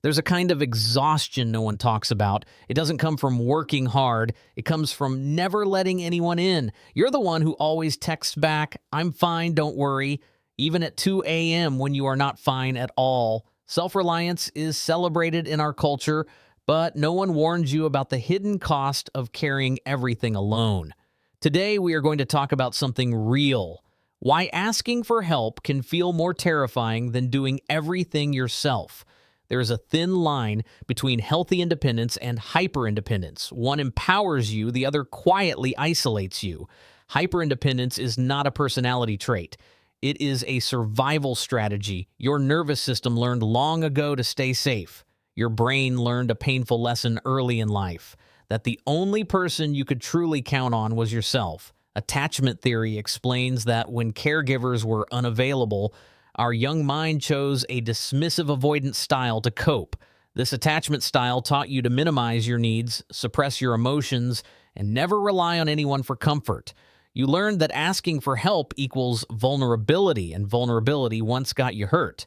There's a kind of exhaustion no one talks about. It doesn't come from working hard. It comes from never letting anyone in. You're the one who always texts back, "I'm fine, don't worry," even at 2 a.m. when you are not fine at all. Self-reliance is celebrated in our culture, but no one warns you about the hidden cost of carrying everything alone. Today, we are going to talk about something real. Why asking for help can feel more terrifying than doing everything yourself. There is a thin line between healthy independence and hyper-independence. One empowers you, the other quietly isolates you. Hyper-independence is not a personality trait. It is a survival strategy. Your nervous system learned long ago to stay safe. Your brain learned a painful lesson early in life, that the only person you could truly count on was yourself. Attachment theory explains that when caregivers were unavailable, our young mind chose a dismissive-avoidant style to cope. This attachment style taught you to minimize your needs, suppress your emotions, and never rely on anyone for comfort. You learned that asking for help equals vulnerability, and vulnerability once got you hurt.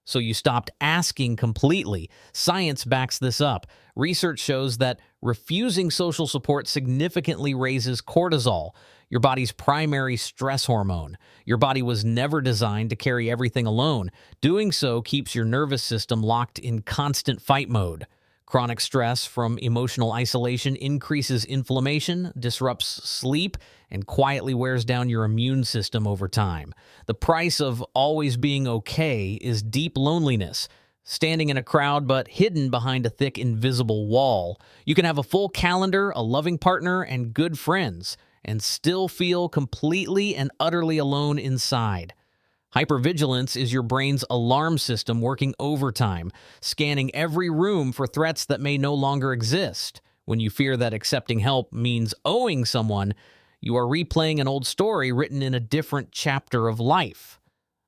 So you stopped asking completely. Science backs this up. Research shows that refusing social support significantly raises cortisol, your body's primary stress hormone. Your body was never designed to carry everything alone. Doing so keeps your nervous system locked in constant fight mode. Chronic stress from emotional isolation increases inflammation, disrupts sleep, and quietly wears down your immune system over time. The price of always being okay is deep loneliness, standing in a crowd but hidden behind a thick invisible wall. You can have a full calendar, a loving partner, and good friends, and still feel completely and utterly alone inside. Hypervigilance is your brain's alarm system working overtime, scanning every room for threats that may no longer exist. When you fear that accepting help means owing someone, you are replaying an old story written in a different chapter of life.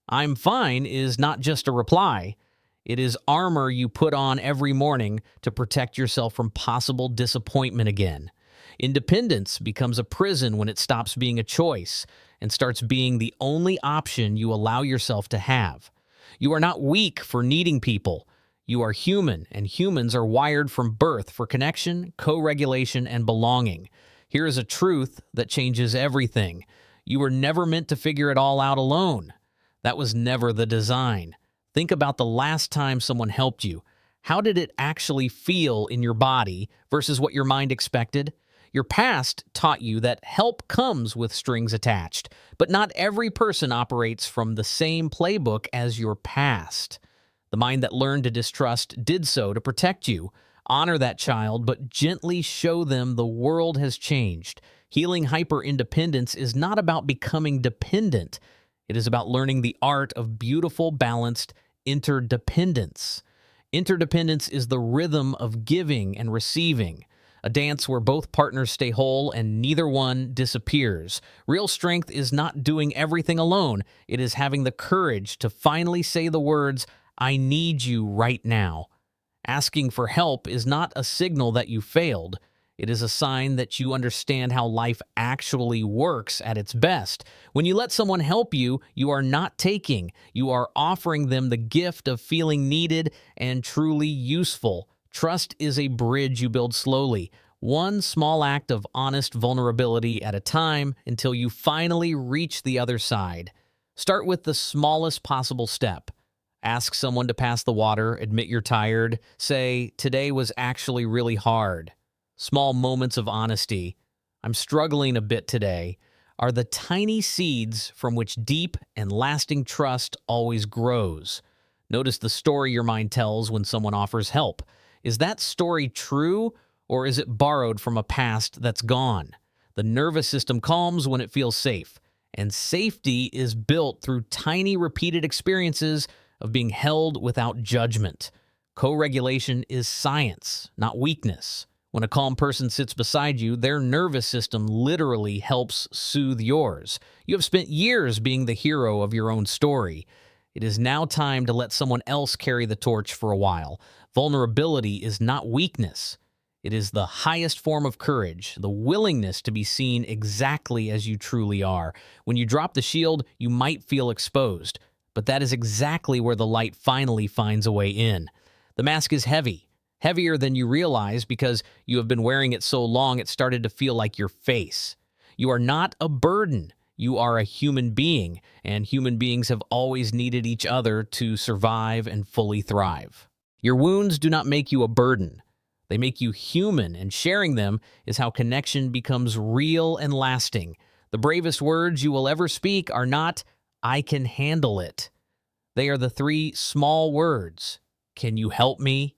"I'm fine" is not just a reply. It is armor you put on every morning to protect yourself from possible disappointment again. Independence becomes a prison when it stops being a choice and starts being the only option you allow yourself to have. You are not weak for needing people. You are human, and humans are wired from birth for connection, co-regulation, and belonging. Here is a truth that changes everything. You were never meant to figure it all out alone. That was never the design. Think about the last time someone helped you. How did it actually feel in your body versus what your mind expected? Your past taught you that help comes with strings attached, but not every person operates from the same playbook as your past. The mind that learned to distrust did so to protect you. Honor that child, but gently show them the world has changed. Healing hyper-independence is not about becoming dependent. It is about learning the art of beautiful, balanced interdependence. Interdependence is the rhythm of giving and receiving, a dance where both partners stay whole and neither one disappears. Real strength is not doing everything alone. It is having the courage to finally say the words, "I need you right now." Asking for help is not a signal that you failed. It is a sign that you understand how life actually works at its best. When you let someone help you, you are not taking. You are offering them the gift of feeling needed and truly useful. Trust is a bridge you build slowly, one small act of honest vulnerability at a time until you finally reach the other side. Start with the smallest possible step. Ask someone to pass the water, admit you're tired, say, "Today was actually really hard." Small moments of honesty, "I'm struggling a bit today," are the tiny seeds from which deep and lasting trust always grows. Notice the story your mind tells when someone offers help. Is that story true, or is it borrowed from a past that's gone? The nervous system calms when it feels safe, and safety is built through tiny repeated experiences of being held without judgment. Co-regulation is science, not weakness. When a calm person sits beside you, their nervous system literally helps soothe yours. You have spent years being the hero of your own story. It is now time to let someone else carry the torch for a while. Vulnerability is not weakness. It is the highest form of courage, the willingness to be seen exactly as you truly are. When you drop the shield, you might feel exposed, but that is exactly where the light finally finds a way in. The mask is heavy, heavier than you realize because you have been wearing it so long it started to feel like your face. You are not a burden. You are a human being, and human beings have always needed each other to survive and fully thrive. Your wounds do not make you a burden. They make you human, and sharing them is how connection becomes real and lasting. The bravest words you will ever speak are not, "I can handle it." They are the three small words. Can you help me?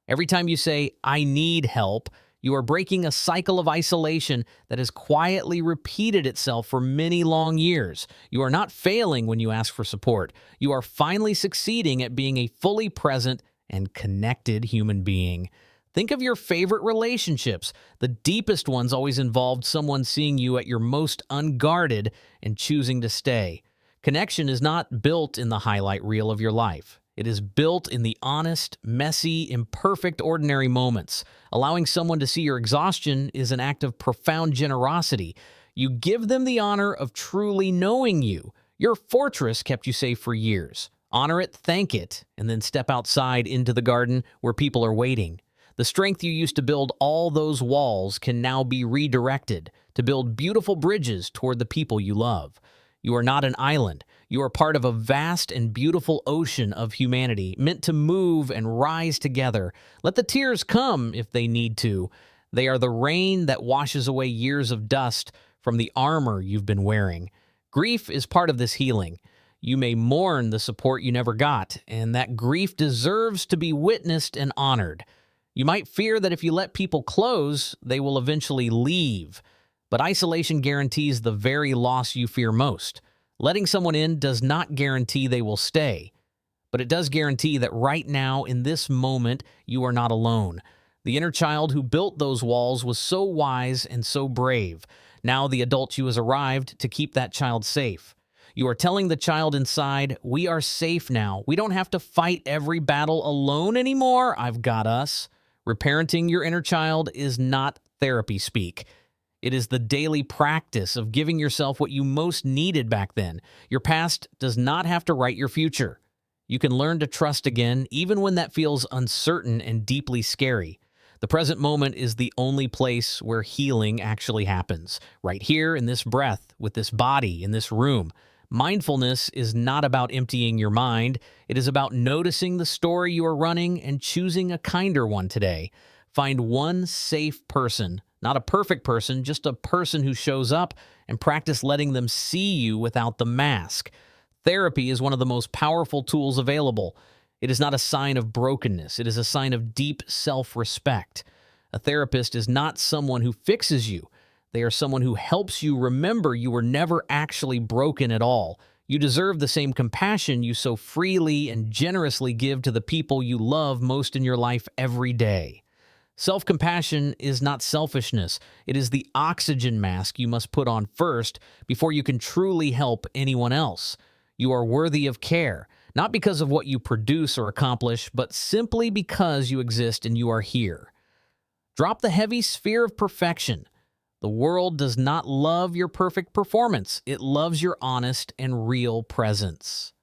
Every time you say, "I need help," you are breaking a cycle of isolation that has quietly repeated itself for many long years. You are not failing when you ask for support. You are finally succeeding at being a fully present and connected human being. Think of your favorite relationships. The deepest ones always involved someone seeing you at your most unguarded and choosing to stay. Connection is not built in the highlight reel of your life. It is built in the honest, messy, imperfect, ordinary moments. Allowing someone to see your exhaustion is an act of profound generosity. You give them the honor of truly knowing you. Your fortress kept you safe for years. Honor it, thank it, and then step outside into the garden where people are waiting. The strength you used to build all those walls can now be redirected to build beautiful bridges toward the people you love. You are not an island. You are part of a vast and beautiful ocean of humanity, meant to move and rise together. Let the tears come if they need to. They are the rain that washes away years of dust from the armor you've been wearing. Grief is part of this healing. You may mourn the support you never got, and that grief deserves to be witnessed and honored. You might fear that if you let people close, they will eventually leave. But isolation guarantees the very loss you fear most. Letting someone in does not guarantee they will stay. But it does guarantee that right now, in this moment, you are not alone. The inner child who built those walls was so wise and so brave. Now the adult you has arrived to keep that child safe. You are telling the child inside, "We are safe now. We don't have to fight every battle alone anymore. I've got us." Reparenting your inner child is not therapy speak. It is the daily practice of giving yourself what you most needed back then. Your past does not have to write your future. You can learn to trust again, even when that feels uncertain and deeply scary. The present moment is the only place where healing actually happens. Right here, in this breath, with this body, in this room. Mindfulness is not about emptying your mind. It is about noticing the story you are running and choosing a kinder one today. Find one safe person, not a perfect person, just a person who shows up, and practice letting them see you without the mask. Therapy is one of the most powerful tools available. It is not a sign of brokenness. It is a sign of deep self-respect. A therapist is not someone who fixes you. They are someone who helps you remember you were never actually broken at all. You deserve the same compassion you so freely and generously give to the people you love most in your life every day. Self-compassion is not selfishness. It is the oxygen mask you must put on first before you can truly help anyone else. You are worthy of care, not because of what you produce or accomplish, but simply because you exist and you are here. Drop the heavy sphere of perfection. The world does not love your perfect performance. It loves your honest and real presence.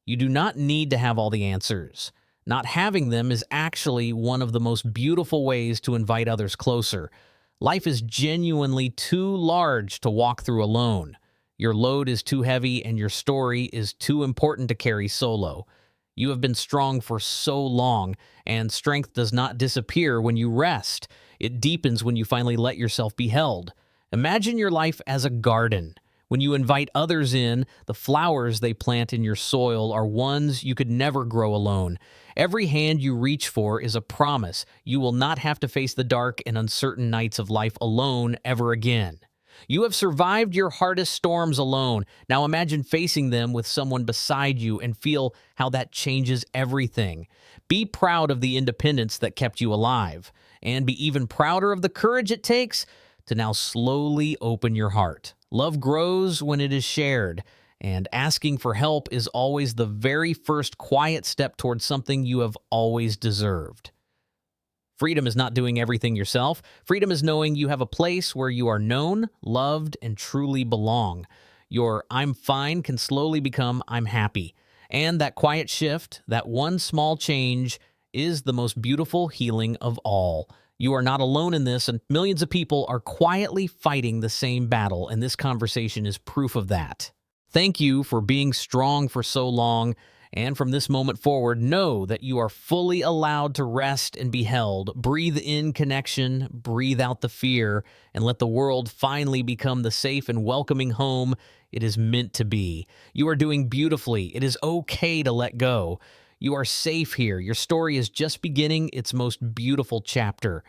You do not need to have all the answers. Not having them is actually one of the most beautiful ways to invite others closer. Life is genuinely too large to walk through alone. Your load is too heavy and your story is too important to carry solo. You have been strong for so long, and strength does not disappear when you rest. It deepens when you finally let yourself be held. Imagine your life as a garden. When you invite others in, the flowers they plant in your soil are ones you could never grow alone. Every hand you reach for is a promise you will not have to face the dark and uncertain nights of life alone ever again. You have survived your hardest storms alone. Now imagine facing them with someone beside you and feel how that changes everything. Be proud of the independence that kept you alive, and be even prouder of the courage it takes to now slowly open your heart. Love grows when it is shared, and asking for help is always the very first quiet step towards something you have always deserved. Freedom is not doing everything yourself. Freedom is knowing you have a place where you are known, loved, and truly belong. Your "I'm fine" can slowly become "I'm happy." And that quiet shift, that one small change, is the most beautiful healing of all. You are not alone in this, and millions of people are quietly fighting the same battle, and this conversation is proof of that. Thank you for being strong for so long, and from this moment forward, know that you are fully allowed to rest and be held. Breathe in connection, breathe out the fear, and let the world finally become the safe and welcoming home it is meant to be. You are doing beautifully. It is okay to let go. You are safe here. Your story is just beginning its most beautiful chapter.